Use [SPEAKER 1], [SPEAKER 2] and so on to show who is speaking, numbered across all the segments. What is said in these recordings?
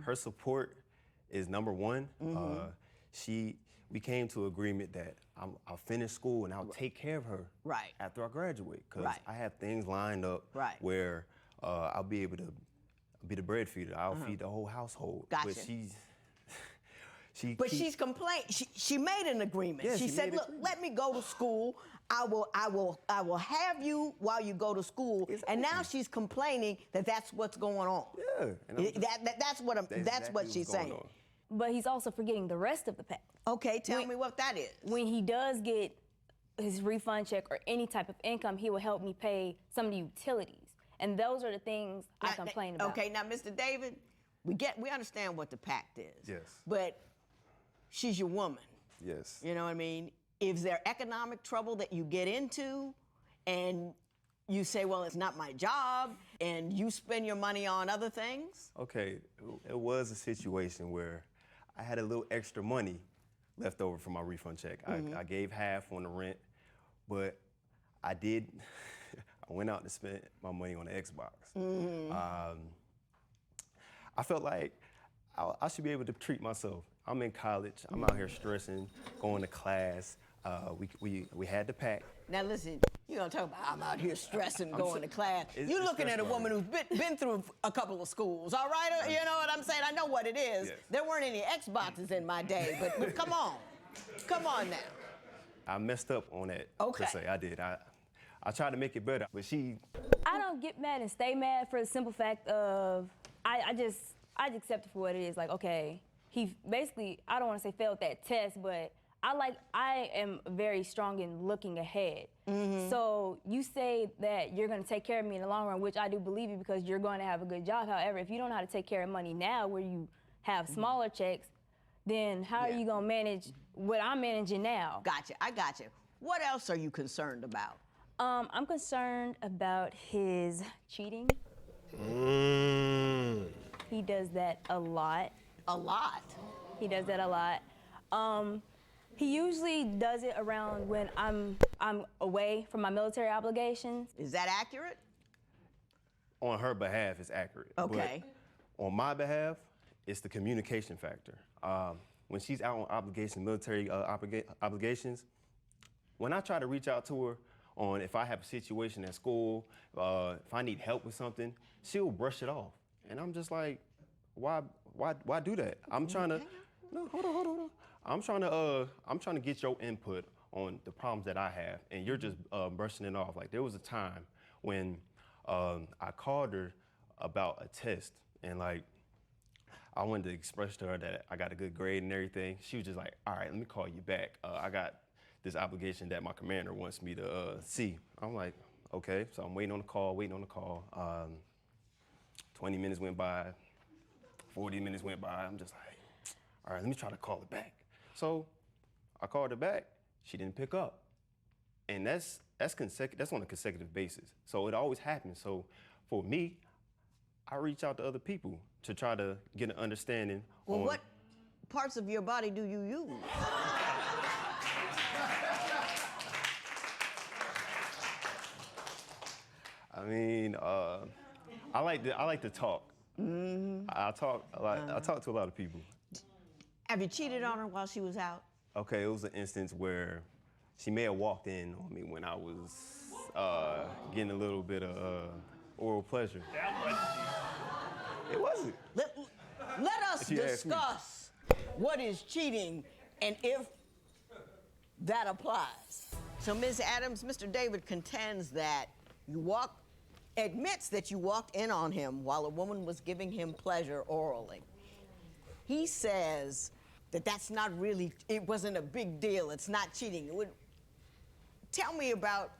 [SPEAKER 1] her support is number one. We came to agreement that I'll finish school and I'll take care of her after I graduate, because I have things lined up where I'll be able to be the breadfeeder. I'll feed the whole household.
[SPEAKER 2] Gotcha.
[SPEAKER 1] But
[SPEAKER 2] she's complained. She made an agreement.
[SPEAKER 1] Yeah,
[SPEAKER 2] she said, "Look, let me go to school. I will have you while you go to school." Exactly. And now she's complaining that that's what's going on.
[SPEAKER 1] Yeah.
[SPEAKER 2] That's what she's saying.
[SPEAKER 3] But he's also forgetting the rest of the pack.
[SPEAKER 2] Okay, tell me what that is.
[SPEAKER 3] When he does get his refund check or any type of income, he will help me pay some of the utilities. And those are the things I complain about.
[SPEAKER 2] Okay, now, Mr. David, we understand what the pact is.
[SPEAKER 1] Yes.
[SPEAKER 2] But she's your woman.
[SPEAKER 1] Yes.
[SPEAKER 2] You know what I mean? Is there economic trouble that you get into and you say, well, it's not my job, and you spend your money on other things?
[SPEAKER 1] Okay, it was a situation where I had a little extra money left over from my refund check. I gave half on the rent, but I went out to spend my money on the Xbox. I felt like I should be able to treat myself. I'm in college, I'm out here stressing, going to class. We had the pack.
[SPEAKER 2] Now listen, you're gonna talk about I'm out here stressing, going to class. You're looking at a woman who's been through a couple of schools, all right? You know what I'm saying? I know what it is.
[SPEAKER 1] Yes.
[SPEAKER 2] There weren't any Xboxes in my day, but come on. Come on now.
[SPEAKER 1] I messed up on that,
[SPEAKER 2] Okay.
[SPEAKER 1] per se. I did. I tried to make it better, but
[SPEAKER 3] I don't get mad and stay mad for the simple fact of I just accept it for what it is. Like, okay, he basically, I don't want to say failed that test, but I am very strong in looking ahead. So you say that you're going to take care of me in the long run, which I do believe you, because you're going to have a good job. However, if you don't know how to take care of money now where you have smaller checks, then how are you going to manage what I'm managing now?
[SPEAKER 2] Gotcha, I gotcha. What else are you concerned about?
[SPEAKER 3] I'm concerned about his cheating. He does that a lot.
[SPEAKER 2] A lot?
[SPEAKER 3] He does that a lot. He usually does it around when I'm away from my military obligations.
[SPEAKER 2] Is that accurate?
[SPEAKER 1] on her behalf, it's accurate.
[SPEAKER 2] Okay.
[SPEAKER 1] But on my behalf, it's the communication factor. When she's out on obligation, military obligations, when I try to reach out to her on if I have a situation at school, if I need help with something, she'll brush it off. And I'm just like, why do that? I'm trying to, no, hold on. I'm trying to get your input on the problems that I have, and you're just brushing it off. Like, there was a time when I called her about a test, and like, I wanted to express to her that I got a good grade and everything. She was just like, all right, let me call you back. I got this obligation that my commander wants me to see. I'm like, okay. So I'm waiting on the call. 20 minutes went by, 40 minutes went by. I'm just like, all right, let me try to call her back. So I called her back. She didn't pick up. And that's on a consecutive basis. So it always happens. So for me, I reach out to other people to try to get an understanding.
[SPEAKER 2] Well, what parts of your body do you use?
[SPEAKER 1] I mean, I like to talk. Mm-hmm. I talk a lot. I talk to a lot of people.
[SPEAKER 2] Have you cheated on her while she was out?
[SPEAKER 1] Okay, it was an instance where she may have walked in on me when I was getting a little bit of oral pleasure. It wasn't.
[SPEAKER 2] Let us discuss what is cheating and if that applies. So, Ms. Adams, Mr. David contends that admits that you walked in on him while a woman was giving him pleasure orally. He says that that's not really, it wasn't a big deal, it's not cheating. Tell me about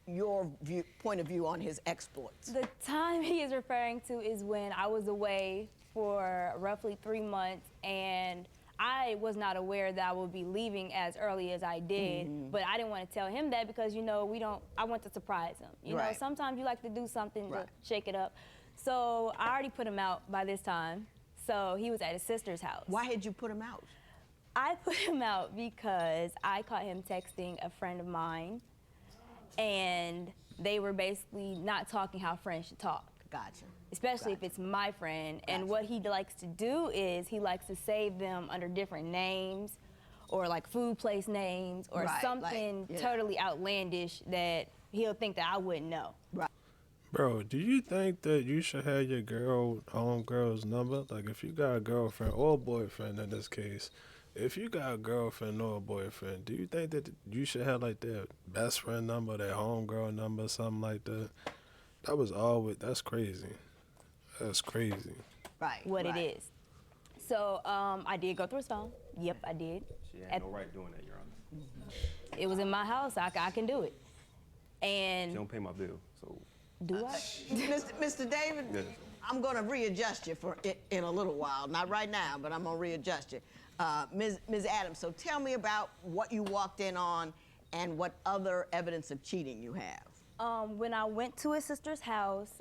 [SPEAKER 2] your point of view on his exploits.
[SPEAKER 3] The time he is referring to is when I was away for roughly 3 months, and I was not aware that I would be leaving as early as I did, but I didn't want to tell him that because, you know, I want to surprise him. You know, sometimes you like to do something to shake it up. So I already put him out by this time. So he was at his sister's house.
[SPEAKER 2] Why had you put him out?
[SPEAKER 3] I put him out because I caught him texting a friend of mine, and they were basically not talking how friends should talk.
[SPEAKER 2] Gotcha.
[SPEAKER 3] especially if it's my friend. And what he likes to do is he likes to save them under different names or like food place names or
[SPEAKER 2] Right,
[SPEAKER 3] something
[SPEAKER 2] like, yeah.
[SPEAKER 3] totally outlandish that he'll think that I wouldn't know.
[SPEAKER 2] Right.
[SPEAKER 4] Bro, do you think that you should have your homegirl's number? Like, if you got a girlfriend or boyfriend in this case, if you got a girlfriend or a boyfriend, do you think that you should have, like, their best friend number, their homegirl number, something like that? That's crazy. That's crazy.
[SPEAKER 2] Right.
[SPEAKER 3] What
[SPEAKER 2] right.
[SPEAKER 3] it is. So I did go through his phone. Yep, I did.
[SPEAKER 1] She had no right doing that, Your Honor.
[SPEAKER 3] It was in my house. I can do it. And
[SPEAKER 1] She don't pay my bill, so.
[SPEAKER 3] do I?
[SPEAKER 2] Mr. David,
[SPEAKER 1] Yes.
[SPEAKER 2] I'm going to readjust you in a little while. Not right now, but I'm going to readjust you. Ms. Adams, so tell me about what you walked in on and what other evidence of cheating you have.
[SPEAKER 3] When I went to his sister's house,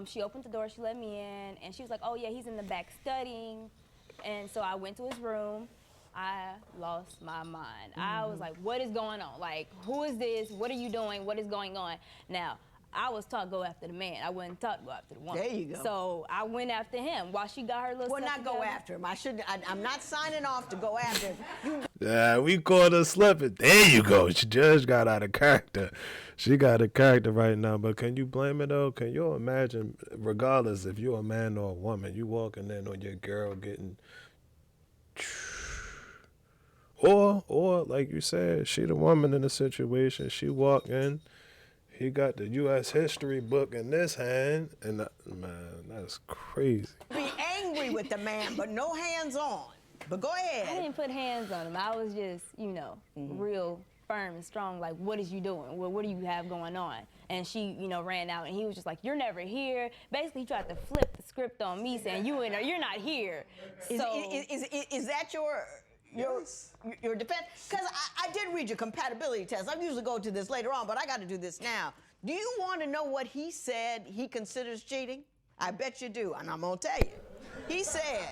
[SPEAKER 3] she opened the door, she let me in, and she was like, oh yeah, he's in the back studying. And so I went to his room. I lost my mind. I was like, what is going on? Like, who is this? What are you doing? What is going on? Now, I was taught go after the man. I wasn't taught to go after the woman.
[SPEAKER 2] There you go.
[SPEAKER 3] So I went after him while she got her little
[SPEAKER 2] Well,
[SPEAKER 3] stuff
[SPEAKER 2] not go
[SPEAKER 3] together.
[SPEAKER 2] after him. I'm not signing off to go after him. You
[SPEAKER 4] Yeah, we caught her slipping. There you go. She just got out of character. She got a character right now, but can you blame it though? Can you imagine, regardless if you're a man or a woman, you walking in on your girl getting, or like you said, she the woman in the situation. She walk in, he got the U.S. history book in this hand, and man, that's crazy.
[SPEAKER 2] be angry with the man, but no hands on. But go
[SPEAKER 3] I
[SPEAKER 2] ahead.
[SPEAKER 3] didn't put hands on him. I was just, real firm and strong. Like, what is you doing? What do you have going on? And she, ran out, and he was just like, "You're never here." Basically, he tried to flip the script on me, saying, "You're not here."
[SPEAKER 2] Is that your
[SPEAKER 1] Yes.
[SPEAKER 2] defense? Because I did read your compatibility test. I usually go to this later on, but I got to do this now. Do you want to know what he said he considers cheating? I bet you do, and I'm going to tell you. He said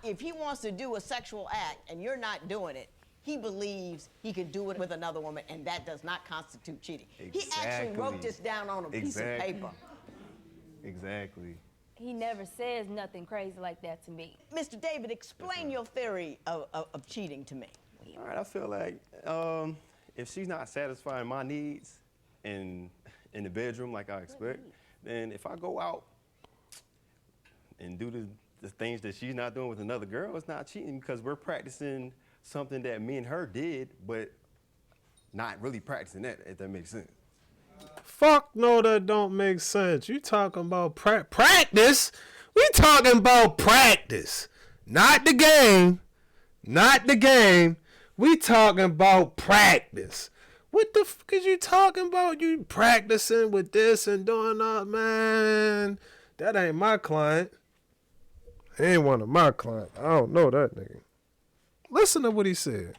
[SPEAKER 2] if he wants to do a sexual act and you're not doing it, he believes he could do it with another woman, and that does not constitute cheating. He actually wrote
[SPEAKER 1] Exactly.
[SPEAKER 2] this down on a piece of
[SPEAKER 1] Exactly.
[SPEAKER 2] paper.
[SPEAKER 1] Exactly.
[SPEAKER 3] He never says nothing crazy like that to me.
[SPEAKER 2] Mr. David, explain your theory of cheating to me.
[SPEAKER 1] All right, I feel like if she's not satisfying my needs in the bedroom like I expect, then if I go out and do the things that she's not doing with another girl, it's not cheating because we're practicing something that me and her did, but not really practicing that, if that makes sense.
[SPEAKER 4] Fuck no, that don't make sense. You talking about practice? We talking about practice, not the game, not the game. We talking about practice. What the fuck is you talking about? You practicing with this and doing that, man? That ain't my client. He ain't one of my clients. I don't know that nigga. Listen to what he said.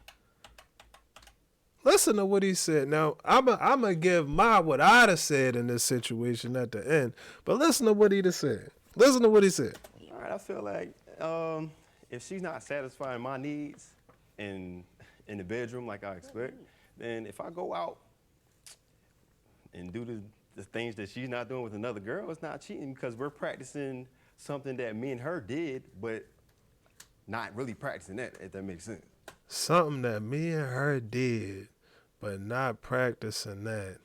[SPEAKER 4] Listen to what he said. Now, I'm going to give what I'd have said in this situation at the end. But listen to what he'd have said. Listen to what he said.
[SPEAKER 1] All right, I feel like if she's not satisfying my needs in the bedroom like I expect, then if I go out and do the things that she's not doing with another girl, it's not cheating because we're practicing something that me and her did, but not really practicing that, if that makes sense.
[SPEAKER 4] Something that me and her did, but not practicing that,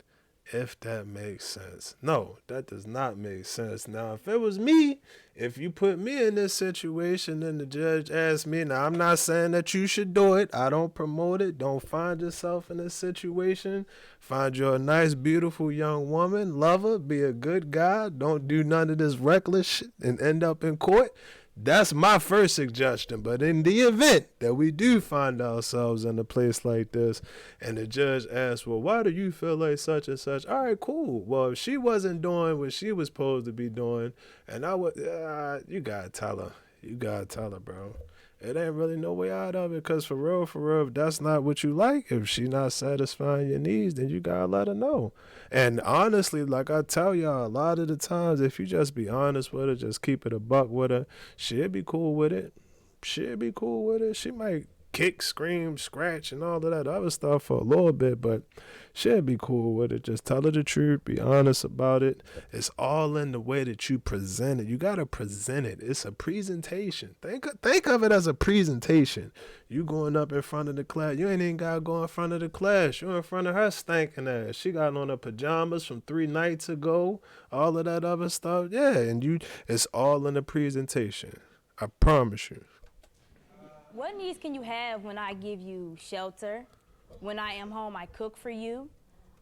[SPEAKER 4] if that makes sense. No, that does not make sense. Now, if it was me, if you put me in this situation and the judge asked me, now I'm not saying that you should do it. I don't promote it. Don't find yourself in this situation. Find you a nice, beautiful young woman. Love her. Be a good guy. Don't do none of this reckless shit and end up in court. That's my first suggestion. But in the event that we do find ourselves in a place like this and the judge asks, well, why do you feel like such and such? All right, cool. Well, if she wasn't doing what she was supposed to be doing, and I would, you got to tell her. You got to tell her, bro. It ain't really no way out of it because for real, if that's not what you like, if she not satisfying your needs, then you got to let her know. And honestly, like I tell y'all, a lot of the times, if you just be honest with her, just keep it a buck with her, she'll be cool with it. She'll be cool with it. She might kick, scream, scratch, and all of that other stuff for a little bit, but she'll be cool with it. Just tell her the truth, be honest about it. It's all in the way that you present it. You gotta present it. It's a presentation. Think of it as a presentation. You going up in front of the class. You ain't even gotta go in front of the class. You in front of her stinking ass. She got on her pajamas from 3 nights ago. All of that other stuff. Yeah, and it's all in the presentation. I promise you.
[SPEAKER 3] What needs can you have when I give you shelter? When I am home, I cook for you.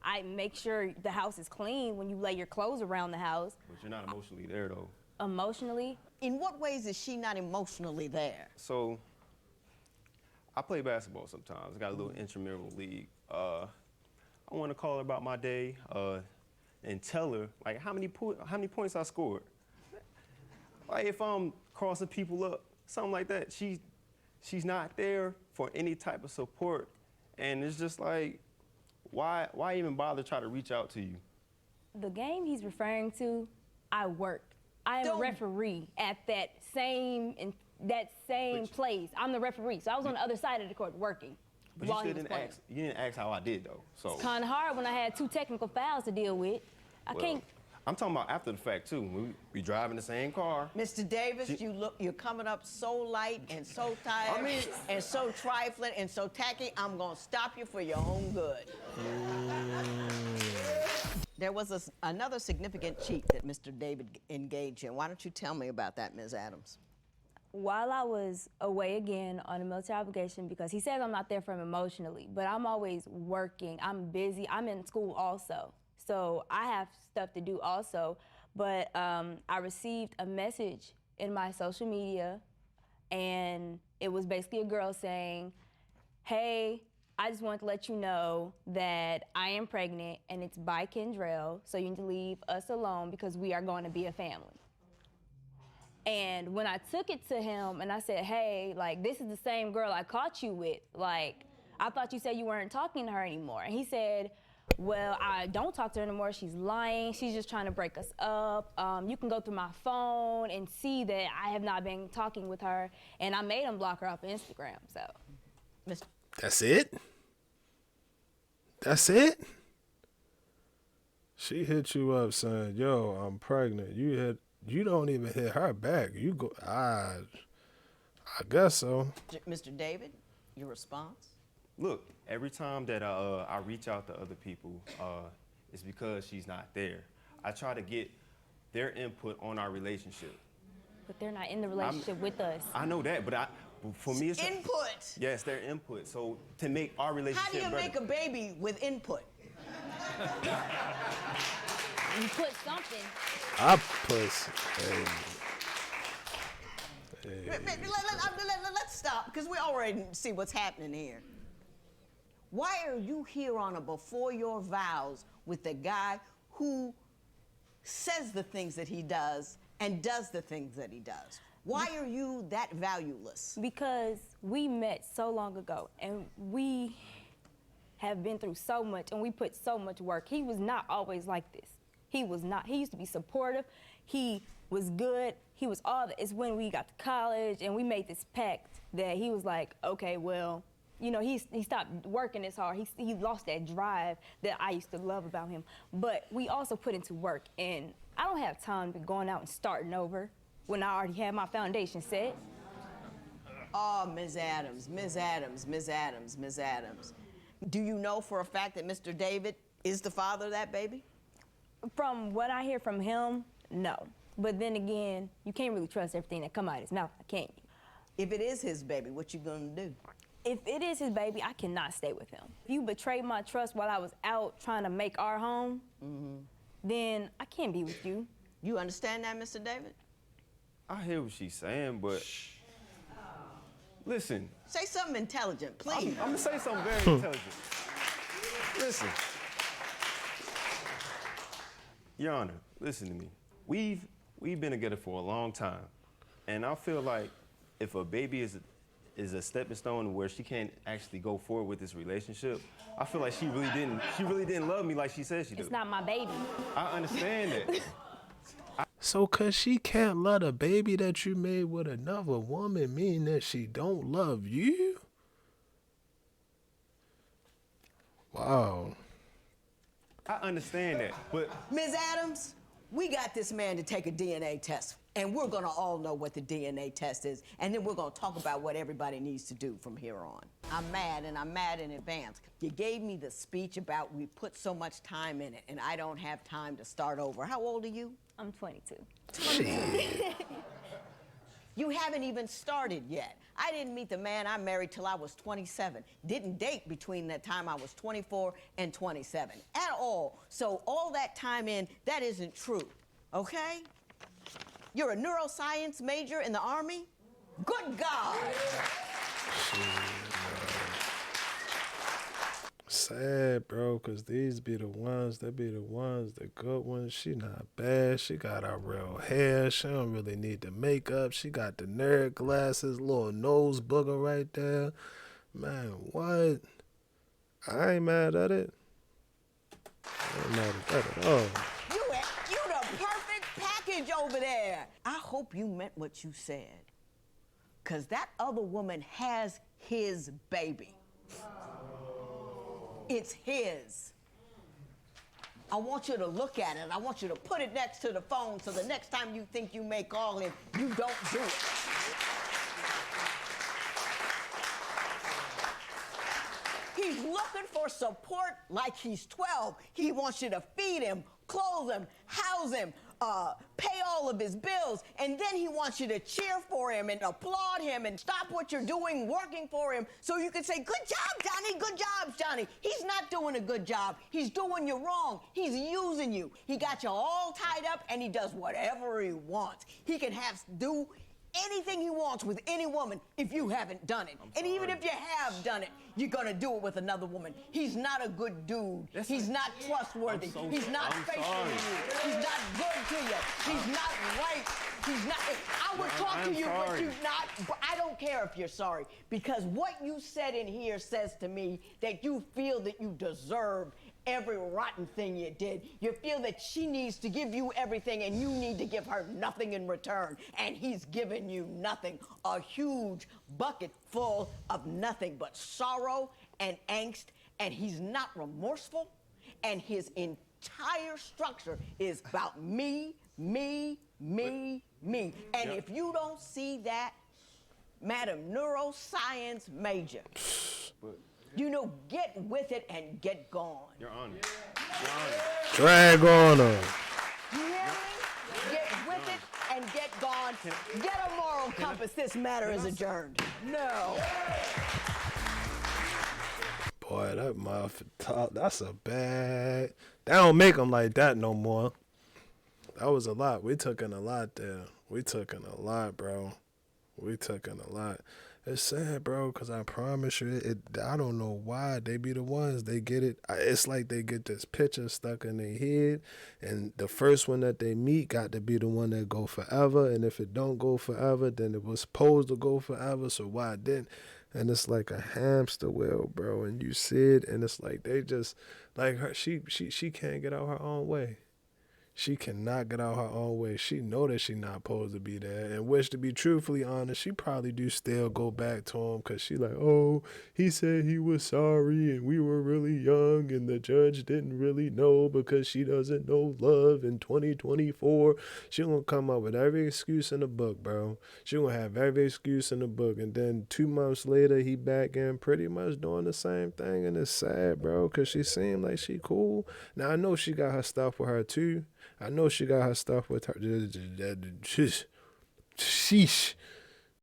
[SPEAKER 3] I make sure the house is clean when you lay your clothes around the house.
[SPEAKER 1] But you're not emotionally there, though.
[SPEAKER 3] Emotionally?
[SPEAKER 2] In what ways is she not emotionally there?
[SPEAKER 1] So, I play basketball sometimes. I got a little intramural league. I want to call her about my day and tell her, like, how many points I scored. Like, if I'm crossing people up, something like that. She's not there for any type of support. And it's just like, why even bother try to reach out to you?
[SPEAKER 3] The game he's referring to, I worked. I am a referee at that same place. I'm the referee, so I was on the other side of the court working.
[SPEAKER 1] But
[SPEAKER 3] while
[SPEAKER 1] you
[SPEAKER 3] he was playing.
[SPEAKER 1] didn't ask how I did, though. So
[SPEAKER 3] It's kind of hard when I had 2 technical fouls to deal with. I can't.
[SPEAKER 1] I'm talking about after the fact too. When we driving the same car.
[SPEAKER 2] Mr. Davis, you're coming up so light and so tired and so trifling and so tacky, I'm gonna stop you for your own good. There was another significant cheat that Mr. David engaged in. Why don't you tell me about that, Ms. Adams?
[SPEAKER 3] While I was away again on a military obligation, because he says I'm not there for him emotionally, but I'm always working, I'm busy, I'm in school also. So I have stuff to do also, but I received a message in my social media, and it was basically a girl saying, hey, I just wanted to let you know that I am pregnant and it's by Kendrell, so you need to leave us alone because we are going to be a family. And when I took it to him and I said, hey, like, this is the same girl I caught you with. Like, I thought you said you weren't talking to her anymore. And he said, well, I don't talk to her anymore. She's lying. She's just trying to break us up. You can go through my phone and see that I have not been talking with her. And I made him block her off Instagram, so.
[SPEAKER 4] That's it? That's it? She hit you up saying, yo, I'm pregnant. You don't even hit her back. You go, I guess so.
[SPEAKER 2] Mr. David, your response?
[SPEAKER 1] Look, every time that I reach out to other people, it's because she's not there. I try to get their input on our relationship.
[SPEAKER 3] But they're not in the relationship with us.
[SPEAKER 1] I know that, but for me, it's
[SPEAKER 2] input.
[SPEAKER 1] Yes, their input. So to make our relationship
[SPEAKER 2] How do you
[SPEAKER 1] better.
[SPEAKER 2] make a baby with input?
[SPEAKER 3] You put something.
[SPEAKER 4] I push.
[SPEAKER 2] Let's stop, because we already see what's happening here. Why are you here on a before your vows with the guy who says the things that he does and does the things that he does? Why are you that valueless?
[SPEAKER 3] Because we met so long ago and we have been through so much and we put so much work. He was not always like this. He was not. He used to be supportive. He was good. He was all that. It's when we got to college and we made this pact that he was like, okay, well, you know, he stopped working as hard. He lost that drive that I used to love about him. But we also put into work, and I don't have time to be going out and starting over when I already had my foundation set.
[SPEAKER 2] Oh, Ms. Adams, Ms. Adams, Ms. Adams, Ms. Adams. Do you know for a fact that Mr. David is the father of that baby?
[SPEAKER 3] From what I hear from him, no. But then again, you can't really trust everything that come out of his mouth, can't you?
[SPEAKER 2] If it is his baby, what you gonna do?
[SPEAKER 3] If it is his baby, I cannot stay with him. If you betrayed my trust while I was out trying to make our home, then I can't be with you.
[SPEAKER 2] You understand that, Mr. David?
[SPEAKER 1] I hear what she's saying, but listen.
[SPEAKER 2] Say something intelligent, please.
[SPEAKER 1] I'm gonna say something very intelligent. Listen. Your Honor, listen to me. We've been together for a long time, and I feel like if a baby is a stepping stone where she can't actually go forward with this relationship, I feel like she really didn't love me like she said she did.
[SPEAKER 3] It's not my baby.
[SPEAKER 1] I understand that.
[SPEAKER 4] So cause she can't love a baby that you made with another woman mean that she don't love you? Wow.
[SPEAKER 1] I understand that, but
[SPEAKER 2] Ms. Adams, we got this man to take a DNA test, and we're gonna all know what the DNA test is, and then we're gonna talk about what everybody needs to do from here on. I'm mad, and I'm mad in advance. You gave me the speech about we put so much time in it, and I don't have time to start over. How old are you?
[SPEAKER 3] I'm 22.
[SPEAKER 2] You haven't even started yet. I didn't meet the man I married till I was 27. Didn't date between the time I was 24 and 27 at all. So all that time in, that isn't true, okay? You're a neuroscience major in the Army? Good God!
[SPEAKER 4] Sad, bro, because these be the ones, they be the ones, the good ones. She not bad. She got her real hair. She don't really need the makeup. She got the nerd glasses, little nose booger right there. Man, what? I ain't mad at it. I ain't mad at that at all.
[SPEAKER 2] You the perfect package over there. I hope you meant what you said. Because that other woman has his baby. It's his. I want you to look at it. I want you to put it next to the phone so the next time you think you may call him, you don't do it. He's looking for support like he's 12. He wants you to feed him, clothe him, house him, pay all of his bills, and then he wants you to cheer for him and applaud him and stop what you're doing working for him so you can say, good job, Johnny, good job, Johnny. He's not doing a good job. He's doing you wrong. He's using you. He got you all tied up and he does whatever he wants. He can do anything he wants with any woman if you haven't done it. And even if you have done it, you're gonna do it with another woman. He's not a good dude. He's not trustworthy. He's not faithful to you. He's not good to you. He's not right. He's not. I would talk to you, but you're not. But I don't care if you're sorry, because what you said in here says to me that you feel that you deserve every rotten thing you did. You feel that she needs to give you everything and you need to give her nothing in return. And he's given you nothing. A huge bucket full of nothing but sorrow and angst. And he's not remorseful. And his entire structure is about me, me, me, me. And if you don't see that, Madam Neuroscience Major, you know, get with it and get gone.
[SPEAKER 1] Your Honor. Your Honor.
[SPEAKER 4] Drag on her.
[SPEAKER 2] You hear me? Get with it and get gone. Get a moral compass. This matter is adjourned. No.
[SPEAKER 4] Boy, that mouth top, that's a bad. They don't make them like that no more. That was a lot. We took in a lot there. We took in a lot, bro. We took in a lot. It's sad, bro, because I promise you, I don't know why they be the ones. They get it. It's like they get this picture stuck in their head, and the first one that they meet got to be the one that go forever, and if it don't go forever, then it was supposed to go forever, so why it didn't? And it's like a hamster wheel, bro, and you see it, and it's like they just, like her, she can't get out her own way. She cannot get out her own way. She know that she not supposed to be there. And which, to be truthfully honest, she probably do still go back to him because she like, oh, he said he was sorry and we were really young and the judge didn't really know because she doesn't know love in 2024. She gonna come up with every excuse in the book, bro. She gonna have every excuse in the book. And then 2 months later, he back in pretty much doing the same thing. And it's sad, bro, because she seemed like she cool. Now, I know she got her stuff with her too. I know she got her stuff with her. Sheesh.